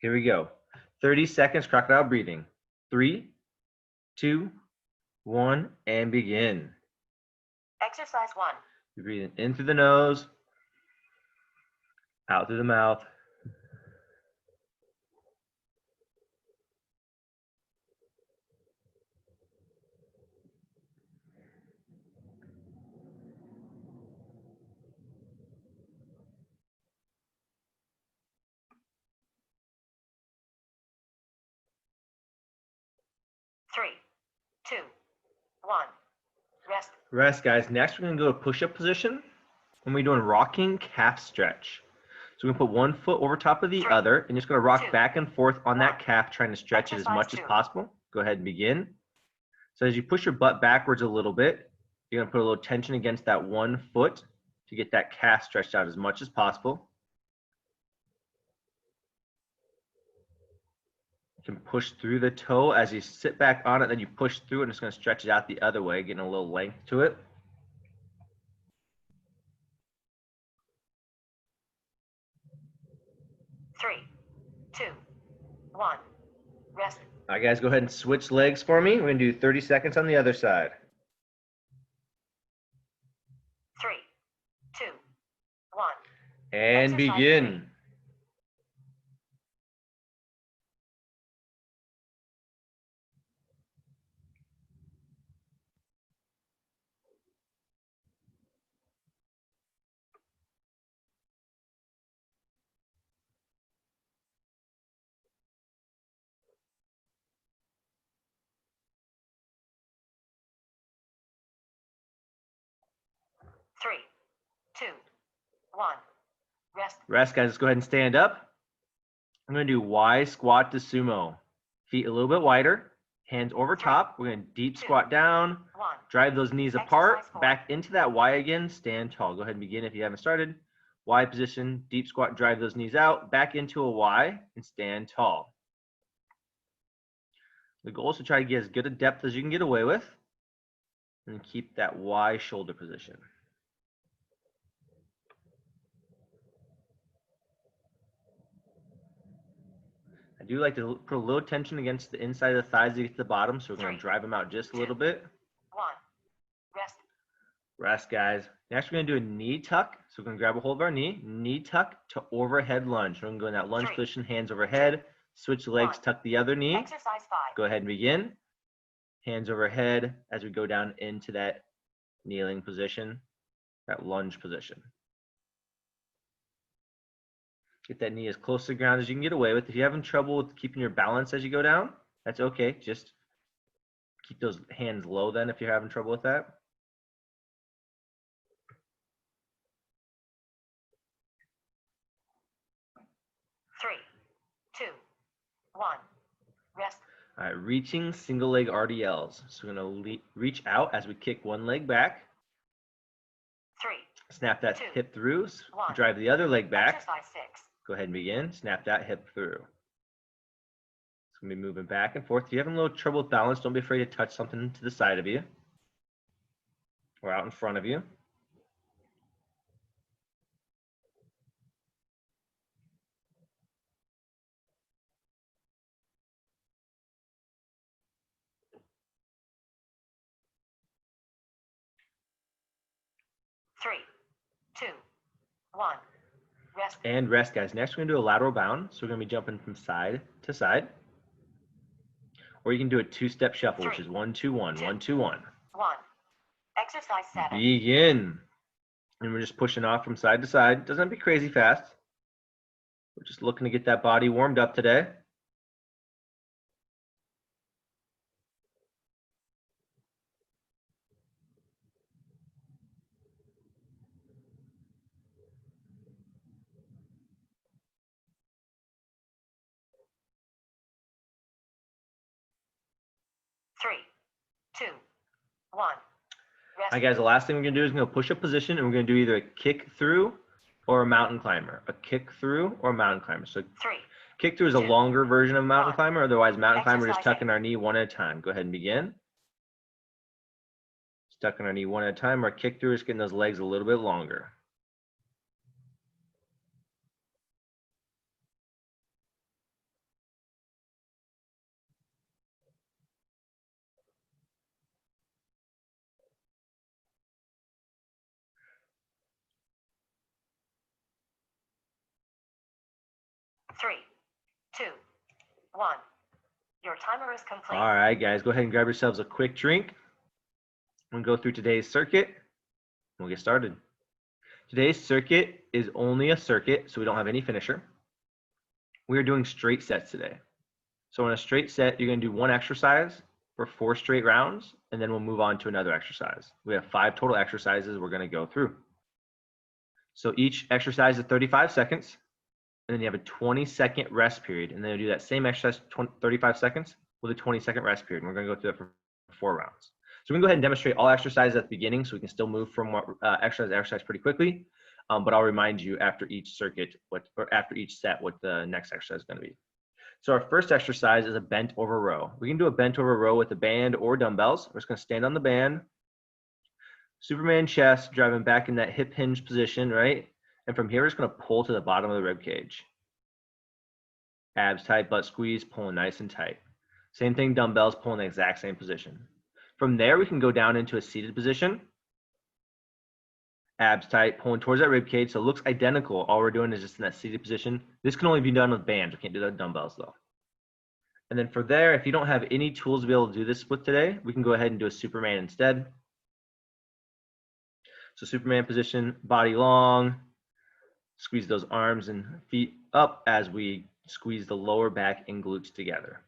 Here we go. 30 seconds, crocodile breathing. 3, 2, 1, and begin. Exercise 1. You're breathing in through the nose, out through the mouth. Three, two, one. Rest. Rest, guys. Next, we're going to go to push-up position, and we're doing rocking calf stretch. So we're going to put one foot over top of the other, and just going to rock back and forth on that calf, trying to stretch it as much as possible. Go ahead and begin. So as you push your butt backwards a little bit, you're going to put a little tension against that one foot to get that calf stretched out as much as possible. You can push through the toe as you sit back on it, then you push through and it's going to stretch it out the other way, getting a little length to it. Three, two, one. Rest. All right, guys, go ahead and switch legs for me. We're going to do 30 seconds on the other side. 3, 2, 1. And begin. 3, 2, 1. Rest. Rest, guys. Let's go ahead and stand up. I'm going to do Y squat to sumo. Feet a little bit wider. Hands over top. We're going to deep squat down. Drive those knees apart. Back into that Y again. Stand tall. Go ahead and begin if you haven't started. Y position. Deep squat. Drive those knees out. Back into a Y and stand tall. The goal is to try to get as good a depth as you can get away with. And keep that Y shoulder position. I do like to put a little tension against the inside of the thighs to get to the bottom, so we're going to drive them out just a little bit. 1. Rest. Rest, guys. Next, we're going to do a knee tuck. So we're going to grab a hold of our knee tuck to overhead lunge. We're going to go in that lunge position, hands overhead, switch legs, tuck the other knee. Exercise 5. Go ahead and begin. Hands overhead as we go down into that kneeling position, that lunge position. Get that knee as close to the ground as you can get away with. If you're having trouble with keeping your balance as you go down, that's okay. Just keep those hands low then if you're having trouble with that. Three, two, one. Rest. All right, reaching single leg RDLs. So we're going to reach out as we kick one leg back. 3. Snap that 2, hip through. 1. Drive the other leg back. Exercise 6. Go ahead and begin. Snap that hip through. It's going to be moving back and forth. If you're having a little trouble with balance, don't be afraid to touch something to the side of you or out in front of you. Three, two, one. Rest. And rest, guys. Next, we're going to do a lateral bound. So we're going to be jumping from side to side. Or you can do a two-step shuffle, which is 1, 2, 1, 1, 2, 1. 1. Exercise 7. Begin. And we're just pushing off from side to side. Doesn't have to be crazy fast. We're just looking to get that body warmed up today. Three, two, one. All right, guys, the last thing we're going to do is we're going to push up position, and we're going to do either a kick through or a mountain climber. A kick through or a mountain climber. So 3. Kick through is a longer version of mountain 1. climber. Otherwise, mountain climber is Exercise tucking our knee one at a time. Go ahead and begin. Tucking our knee one at a time. Or kick through is getting those legs a little bit longer. 3, 2, 1. Your timer is complete. All right, guys, go ahead and grab yourselves a quick drink. We'll go through today's circuit. We'll get started. Today's circuit is only a circuit, so we don't have any finisher. We are doing straight sets today. So in a straight set, you're going to do one exercise for 4 straight rounds, and then we'll move on to another exercise. We have 5 total exercises we're going to go through. So each exercise is 35 seconds, and then you have a 20-second rest period, and then you'll do that same exercise 35 seconds with a 20-second rest period. And we're going to go through that for 4 rounds. So we can go ahead and demonstrate all exercises at the beginning so we can still move from exercise to exercise pretty quickly. But I'll remind you after each circuit, after each set, what the next exercise is going to be. So our first exercise is a bent over row. We can do a bent over row with a band or dumbbells. We're just going to stand on the band, Superman chest, driving back in that hip hinge position, right? And from here, we're just going to pull to the bottom of the rib cage. Abs tight, butt squeeze, pulling nice and tight. Same thing, dumbbells, pulling the exact same position. From there, we can go down into a seated position. Abs tight, pulling towards that rib cage. So it looks identical. All we're doing is just in that seated position. This can only be done with bands. We can't do that with dumbbells though. And then for there, if you don't have any tools to be able to do this with today, we can go ahead and do a Superman instead. So Superman position, body long, squeeze those arms and feet up as we squeeze the lower back and glutes together.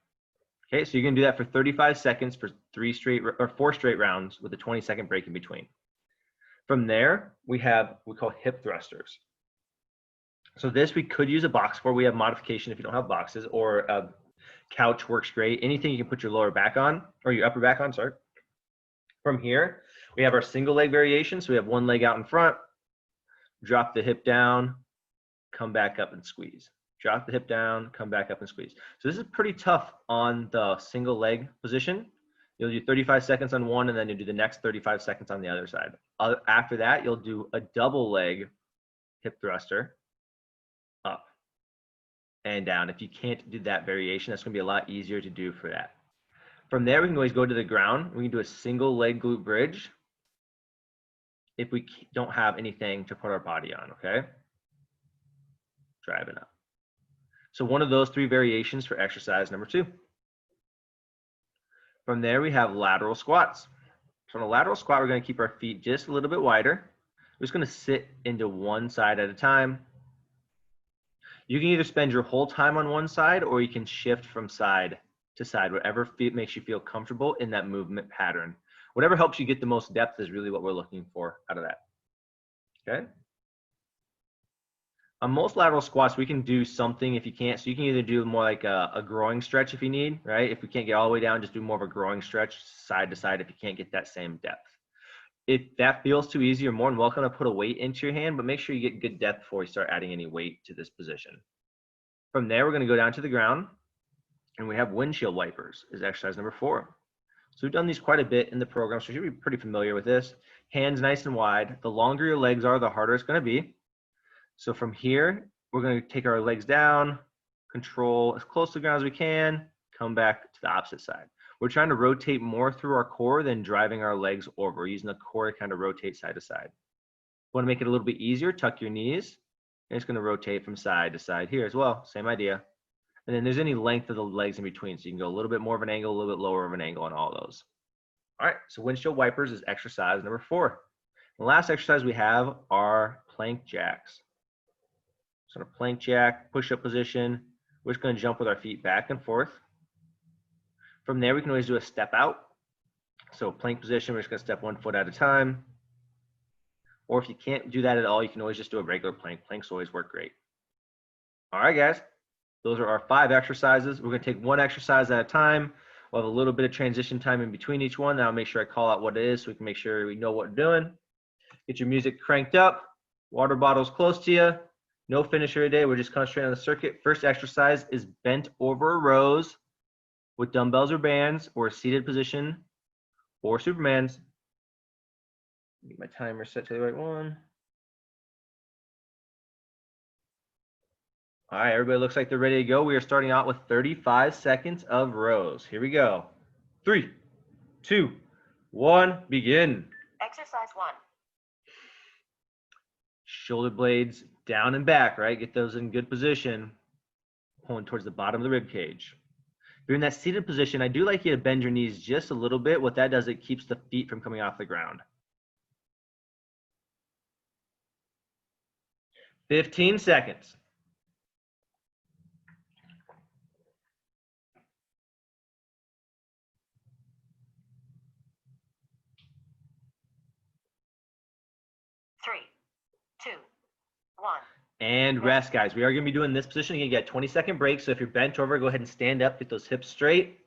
Okay, so you're gonna do that for 35 seconds for 4 straight rounds with a 20-second break in between. From there, we have what we call hip thrusters. So this we could use a box for. We have modification if you don't have boxes, or a couch works great. Anything you can put your lower back on, or your upper back on, sorry. From here, we have our single leg variation. So we have one leg out in front, drop the hip down, come back up and squeeze. Drop the hip down, come back up and squeeze. So this is pretty tough on the single leg position. You'll do 35 seconds on one, and then you'll do the next 35 seconds on the other side. After that, you'll do a double leg hip thruster, up and down. If you can't do that variation, that's gonna be a lot easier to do for that. From there, we can always go to the ground. We can do a single leg glute bridge if we don't have anything to put our body on, okay? Driving up. So one of those 3 variations for exercise number 2. From there, we have lateral squats. So in a lateral squat, we're going to keep our feet just a little bit wider. We're just going to sit into one side at a time. You can either spend your whole time on one side, or you can shift from side to side, whatever makes you feel comfortable in that movement pattern. Whatever helps you get the most depth is really what we're looking for out of that. Okay? On most lateral squats, we can do something if you can't. So you can either do more like a growing stretch if you need, right? If we can't get all the way down, just do more of a growing stretch side to side if you can't get that same depth. If that feels too easy, you're more than welcome to put a weight into your hand, but make sure you get good depth before you start adding any weight to this position. From there, we're going to go down to the ground, and we have windshield wipers is exercise number 4. So we've done these quite a bit in the program, so you should be pretty familiar with this. Hands nice and wide. The longer your legs are, the harder it's going to be. So from here, we're going to take our legs down, control as close to the ground as we can, come back to the opposite side. We're trying to rotate more through our core than driving our legs over. We're using the core to kind of rotate side to side. Want to make it a little bit easier, tuck your knees. And it's going to rotate from side to side here as well. Same idea. And then there's any length of the legs in between. So you can go a little bit more of an angle, a little bit lower of an angle on all those. All right, so windshield wipers is exercise number 4. The last exercise we have are plank jacks. So in a plank jack, push-up position, we're just going to jump with our feet back and forth. From there, we can always do a step out. So plank position, we're just going to step 1 foot at a time. Or if you can't do that at all, you can always just do a regular plank. Planks always work great. All right, guys. Those are our 5 exercises. We're going to take one exercise at a time. We'll have a little bit of transition time in between each one. Then I'll make sure I call out what it is so we can make sure we know what we're doing. Get your music cranked up. Water bottles close to you. No finisher today. We're just concentrating on the circuit. First exercise is bent over rows with dumbbells or bands, or a seated position, or Supermans. Get my timer set to the right one. All right, everybody looks like they're ready to go. We are starting out with 35 seconds of rows. Here we go. 3, 2, 1, begin. Exercise 1. Shoulder blades down and back, right? Get those in good position. pulling towards the bottom of the rib cage. If you're in that seated position, I do like you to bend your knees just a little bit. What that does, it keeps the feet from coming off the ground. 15 seconds. Three, two, one. And rest, guys. We are going to be doing this position. You get a 20-second break. So if you're bent over, go ahead and stand up. Get those hips straight.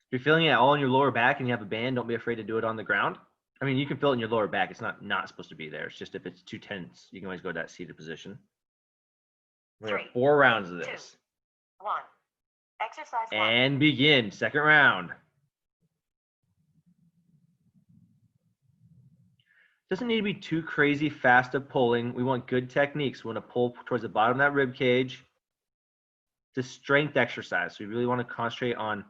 If you're feeling it all in your lower back and you have a band, don't be afraid to do it on the ground. I mean, you can feel it in your lower back. It's not supposed to be there. It's just if it's too tense, you can always go to that seated position. We have 4 rounds of this. 2, 1. Exercise 1. And begin. Second round. Doesn't need to be too crazy fast of pulling. We want good techniques. We want to pull towards the bottom of that rib cage. It's a strength exercise. So we really want to concentrate on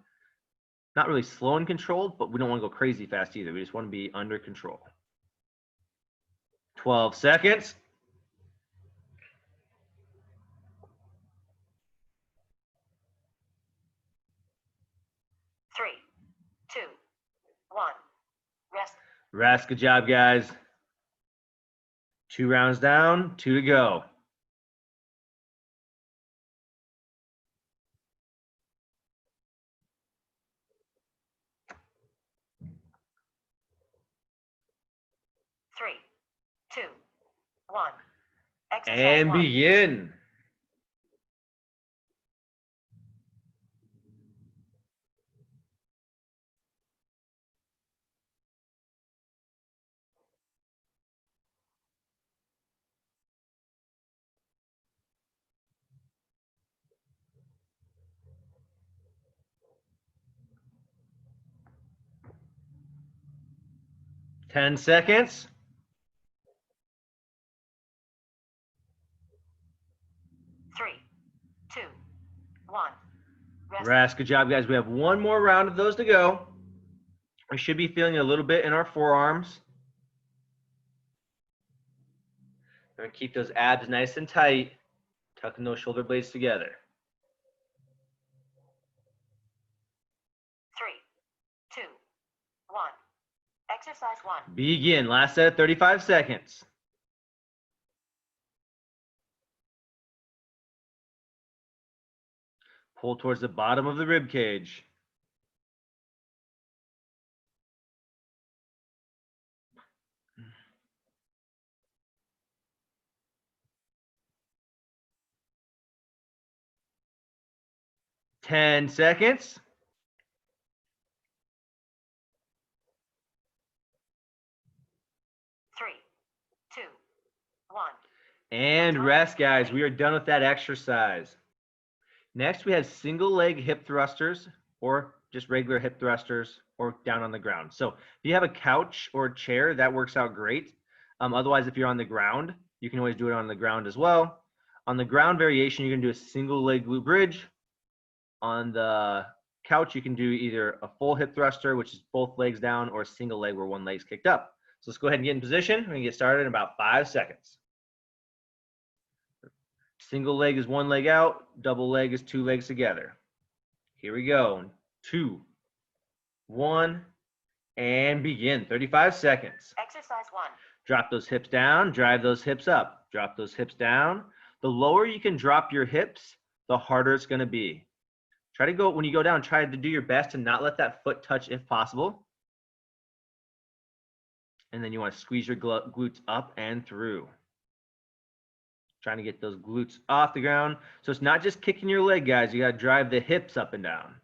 not really slow and controlled, but we don't want to go crazy fast either. We just want to be under control. 12 seconds. Three, two, one. Rest. Rest. Good job, guys. 2 rounds down, 2 to go. Three, two, one. Exercise And 1. begin. Ten seconds. 3, 2, 1. Rest. Good job, guys. We have 1 more round of those to go. We should be feeling a little bit in our forearms. We're going to keep those abs nice and tight, tucking those shoulder blades together. 3, 2, 1. Exercise 1. Begin. Last set of 35 seconds. Pull towards the bottom of the rib cage. Ten seconds. 3, 2, 1. And rest, guys. We are done with that exercise. Next, we have single leg hip thrusters or just regular hip thrusters or down on the ground. So if you have a couch or a chair, that works out great. Otherwise, if you're on the ground, you can always do it on the ground as well. On the ground variation, you're going to do a single leg glute bridge. On the couch, you can do either a full hip thruster, which is both legs down, or a single leg where one leg's kicked up. So let's go ahead and get in position. We're going to get started in about 5 seconds. Single leg is 1 leg out. Double leg is 2 legs together. Here we go. 2, 1, and begin. 35 seconds. Exercise 1. Drop those hips down. Drive those hips up. Drop those hips down. The lower you can drop your hips, the harder it's going to be. Try to go, when you go down, try to do your best to not let that foot touch if possible. And then you want to squeeze your glutes up and through. Trying to get those glutes off the ground. So it's not just kicking your leg, guys. You got to drive the hips up and down.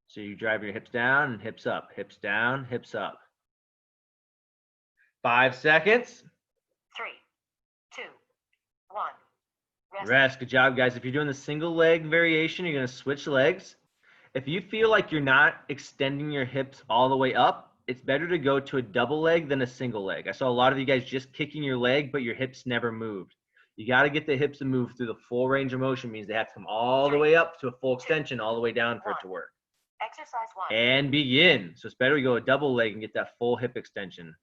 So you drive your hips down and hips up. Hips down, hips up. 5 seconds. 3, 2, 1. Rest. Good job, guys. If you're doing the single leg variation, you're going to switch legs. If you feel like you're not extending your hips all the way up, it's better to go to a double leg than a single leg. I saw a lot of you guys just kicking your leg, but your hips never moved. You got to get the hips to move through the full range of motion. Means they have to come all the way up to a full extension, all the way down for it to work. Exercise 1. And begin. So it's better we go a double leg and get that full hip extension.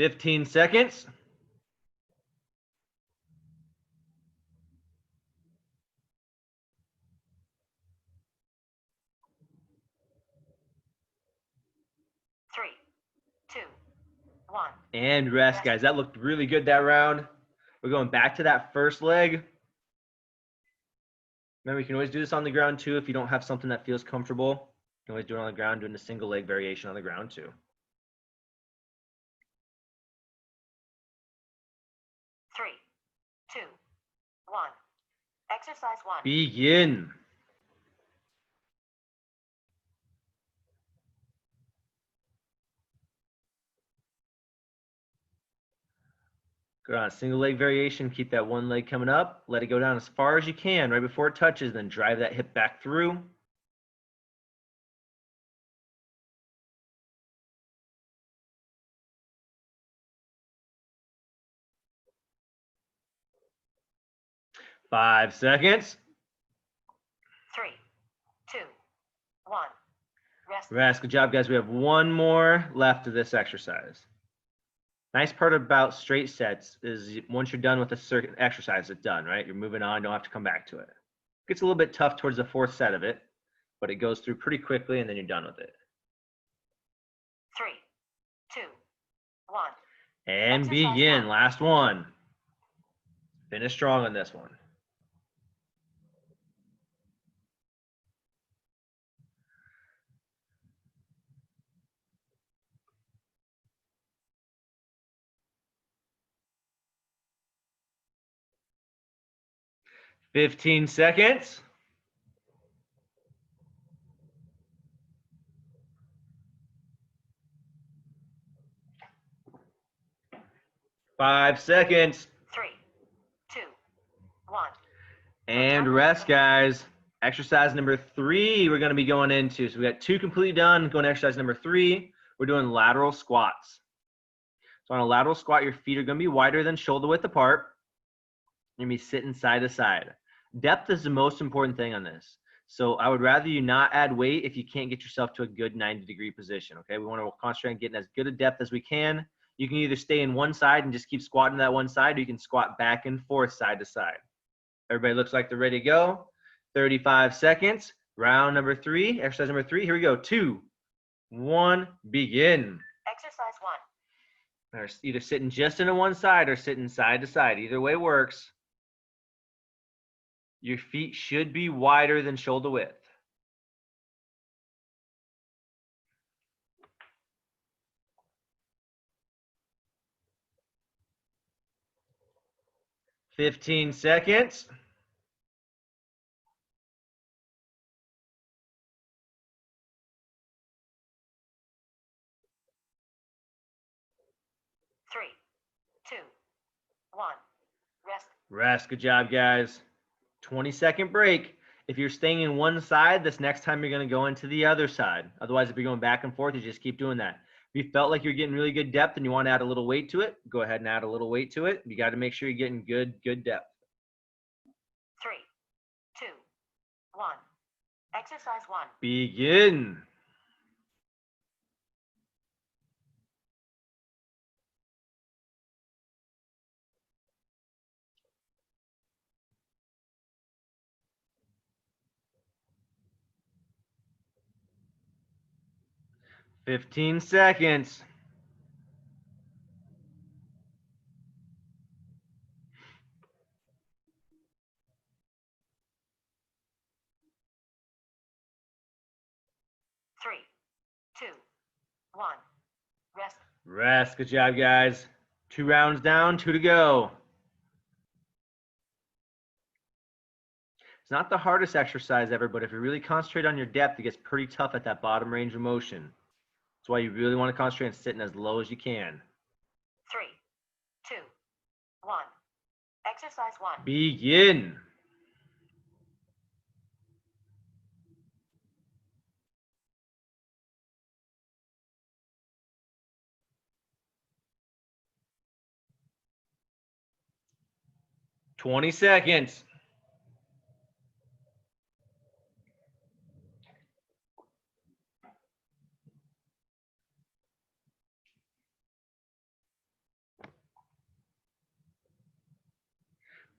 15 seconds. Three, two, one. And rest, guys. That looked really good that round. We're going back to that first leg. Remember, you can always do this on the ground too if you don't have something that feels comfortable. You can always do it on the ground, doing a single leg variation on the ground too. 3, 2, 1. Exercise 1. Begin. Go on a single leg variation. Keep that one leg coming up. Let it go down as far as you can right before it touches. Then drive that hip back through. Five seconds. 3, 2, 1. Rest. Rest. Good job, guys. We have one more left of this exercise. Nice part about straight sets is once you're done with a certain exercise, it's done, right? You're moving on, don't have to come back to it. Gets a little bit tough towards the fourth set of it, but it goes through pretty quickly and then you're done with it. 3, 2, 1. And Exercise begin. 1. Last one. Finish strong on this one. "15 seconds. 5 seconds. 3, 2, 1. And rest, guys. Exercise number 3 we're going to be going into. So we got 2 completely done. Going to exercise number 3. We're doing lateral squats. So on a lateral squat, your feet are going to be wider than shoulder width apart. You're going to be sitting side to side. Depth is the most important thing on this. So I would rather you not add weight if you can't get yourself to a good 90-degree position, okay? We want to concentrate on getting as good a depth as we can. You can either stay in one side and just keep squatting that one side, or you can squat back and forth side to side. Everybody looks like they're ready to go. 35 seconds. Round number 3, exercise number 3. Here we go. 2, 1, begin. Exercise 1. Or either sitting just in one side or sitting side to side. Either way works. Your feet should be wider than shoulder width. "15 seconds. 3, 2, 1. Rest. Rest. Good job, guys. 20-second break. If you're staying in one side, this next time you're going to go into the other side. Otherwise, if you're going back and forth, you just keep doing that. If you felt like you're getting really good depth and you want to add a little weight to it, go ahead and add a little weight to it. You got to make sure you're getting good depth. 3, 2, 1. Exercise 1. Begin. "15 seconds. 3, 2, 1. Rest. Rest. Good job, guys. 2 rounds down, 2 to go. It's not the hardest exercise ever, but if you really concentrate on your depth, it gets pretty tough at that bottom range of motion. That's why you really want to concentrate on sitting as low as you can. 3, 2, 1. Exercise 1. Begin. "20 seconds.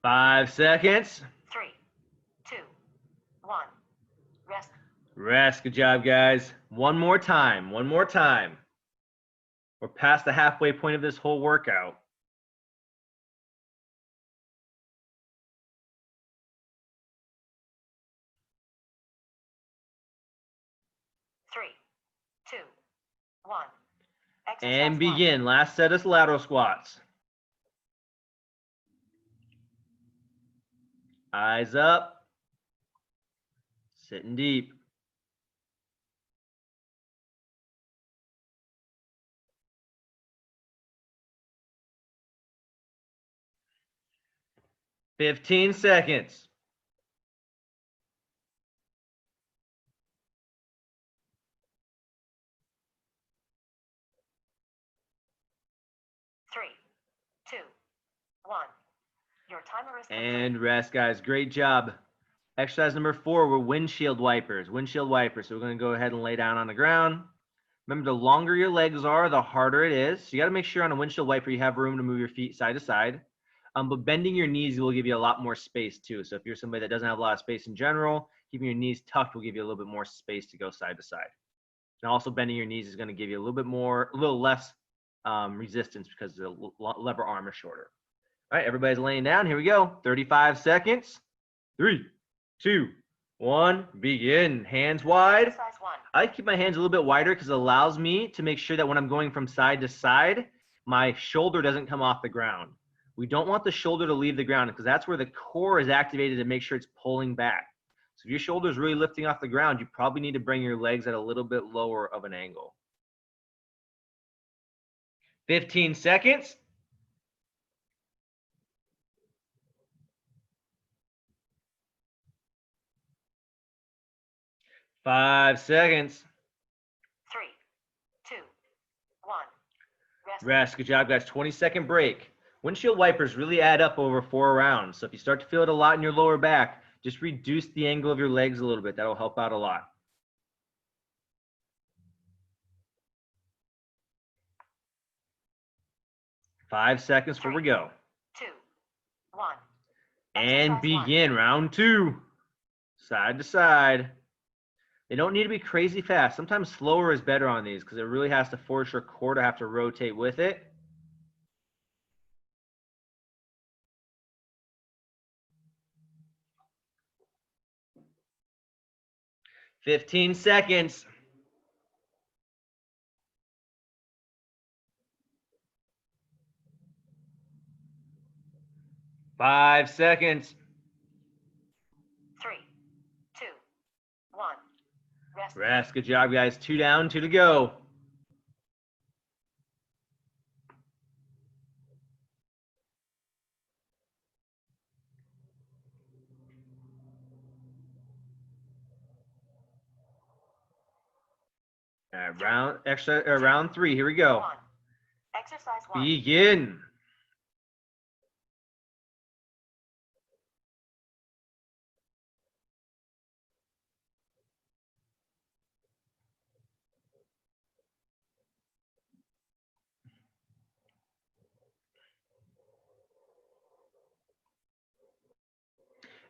5 seconds. 3, 2, 1. Rest. Rest. Good job, guys. One more time. One more time. We're past the halfway point of this whole workout. Three, two, one. Exercise And begin. Last set is lateral squats. Eyes up. Sitting deep. "15 seconds. 3, 2, 1. Your timer is complete. And rest, guys. Great job. Exercise number 4, we're windshield wipers. Windshield wipers. So we're going to go ahead and lay down on the ground. Remember, the longer your legs are, the harder it is. So you got to make sure on a windshield wiper you have room to move your feet side to side. But bending your knees will give you a lot more space too. So if you're somebody that doesn't have a lot of space in general, keeping your knees tucked will give you a little bit more space to go side to side. And also bending your knees is going to give you a little less resistance because the lever arm is shorter. All right, everybody's laying down. Here we go. 35 seconds. 3, 2, 1. Begin. Hands wide. Exercise 1. I keep my hands a little bit wider because it allows me to make sure that when I'm going from side to side, my shoulder doesn't come off the ground. We don't want the shoulder to leave the ground because that's where the core is activated to make sure it's pulling back. So if your shoulder is really lifting off the ground, you probably need to bring your legs at a little bit lower of an angle. 15 seconds. 5 seconds. 3, 2, 1. Rest. Rest. Good job, guys. 20-second break. Windshield wipers really add up over 4 rounds. So if you start to feel it a lot in your lower back, just reduce the angle of your legs a little bit. That'll help out a lot. Five seconds before we go. 2, 1. And Exercise 1. begin round 2. Side to side. They don't need to be crazy fast. Sometimes slower is better on these because it really has to force your core to have to rotate with it. "15 seconds. 5 seconds. 3, 2, 1. Rest. Rest. Good job, guys. 2 down, 2 to go. All right, round 3. Here we go. 1. Exercise 1. Begin.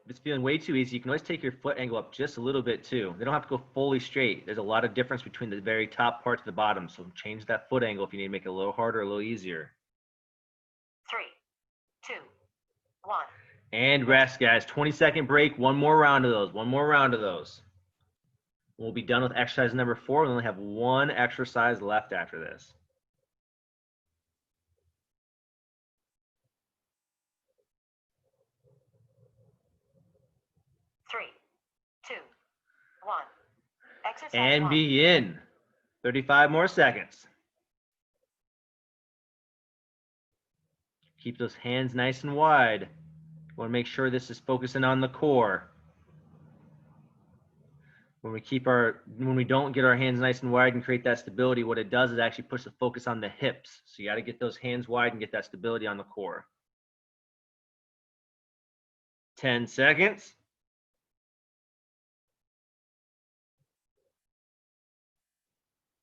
If it's feeling way too easy, you can always take your foot angle up just a little bit too. They don't have to go fully straight. There's a lot of difference between the very top part to the bottom. So change that foot angle if you need to make it a little harder, a little easier. 3, 2, 1. And rest, guys. 20-second break. One more round of those. One more round of those. We'll be done with exercise number 4. We only have one exercise left after this. Three, 2, 1. Exercise And 1. begin. 35 more seconds. Keep those hands nice and wide. You want to make sure this is focusing on the core. When we don't get our hands nice and wide and create that stability, what it does is actually push the focus on the hips. So you got to get those hands wide and get that stability on the core. 10 seconds.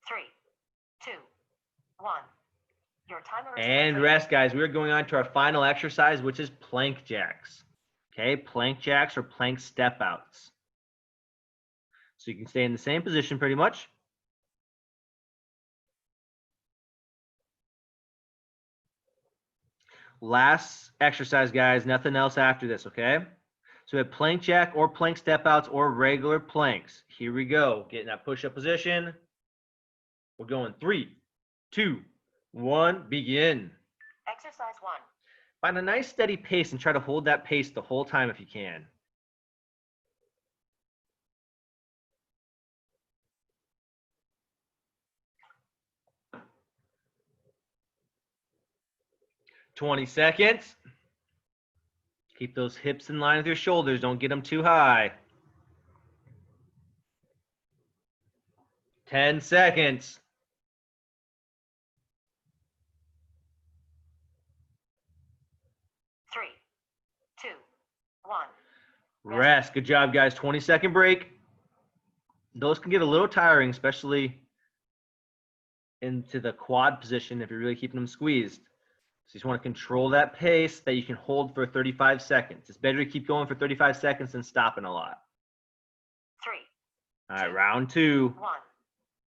3, 2, 1. Your timer is And complete. rest, guys. We're going on to our final exercise, which is plank jacks. Okay, plank jacks or plank step outs. So you can stay in the same position pretty much. Last exercise, guys. Nothing else after this, okay? So we have plank jack or plank step outs or regular planks. Here we go. Get in that push-up position. We're going 3, 2, 1, begin. Exercise 1. Find a nice steady pace and try to hold that pace the whole time if you can. "20 seconds. Keep those hips in line with your shoulders. Don't get them too high. 10 seconds. 3, 2, 1. Rest. Good job, guys. 20-second break. Those can get a little tiring, especially into the quad position if you're really keeping them squeezed. So you just want to control that pace that you can hold for 35 seconds. It's better to keep going for 35 seconds than stopping a lot. 3. All right, round 2. 1.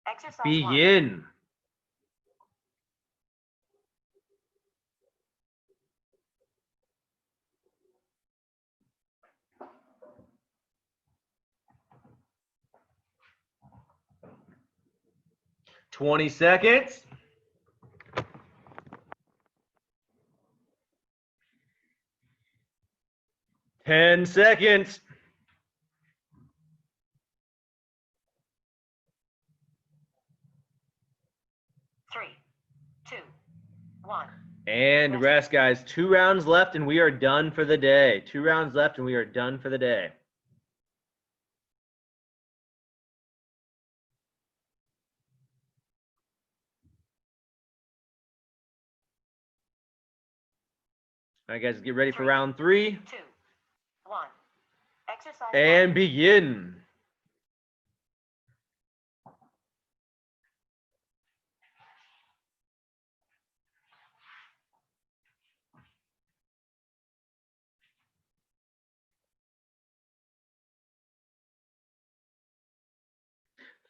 Exercise 1. Begin. "20 seconds. 10 seconds. 3, 2, 1. And rest, guys. 2 rounds left, and we are done for the day. 2 rounds left, and we are done for the day. All right, guys, get ready for round 3. 2, 1. Exercise And 1. begin.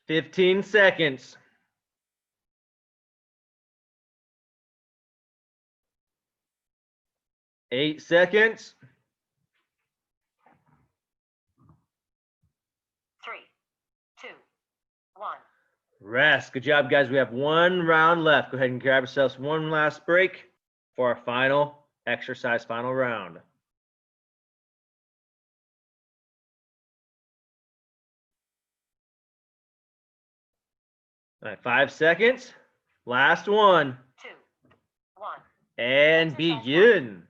"15 seconds. 8 seconds. 3, 2, 1. Rest. Good job, guys. We have 1 round left. Go ahead and grab yourselves one last break for our final exercise, final round. All right, 5 seconds. Last one. 2, 1. And Exercise begin.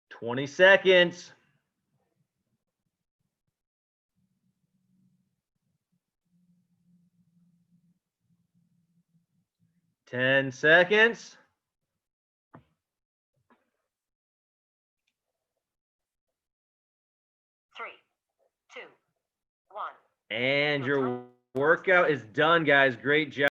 "20 seconds. 10 seconds. 3, 2, 1. And your workout is done, guys. Great job.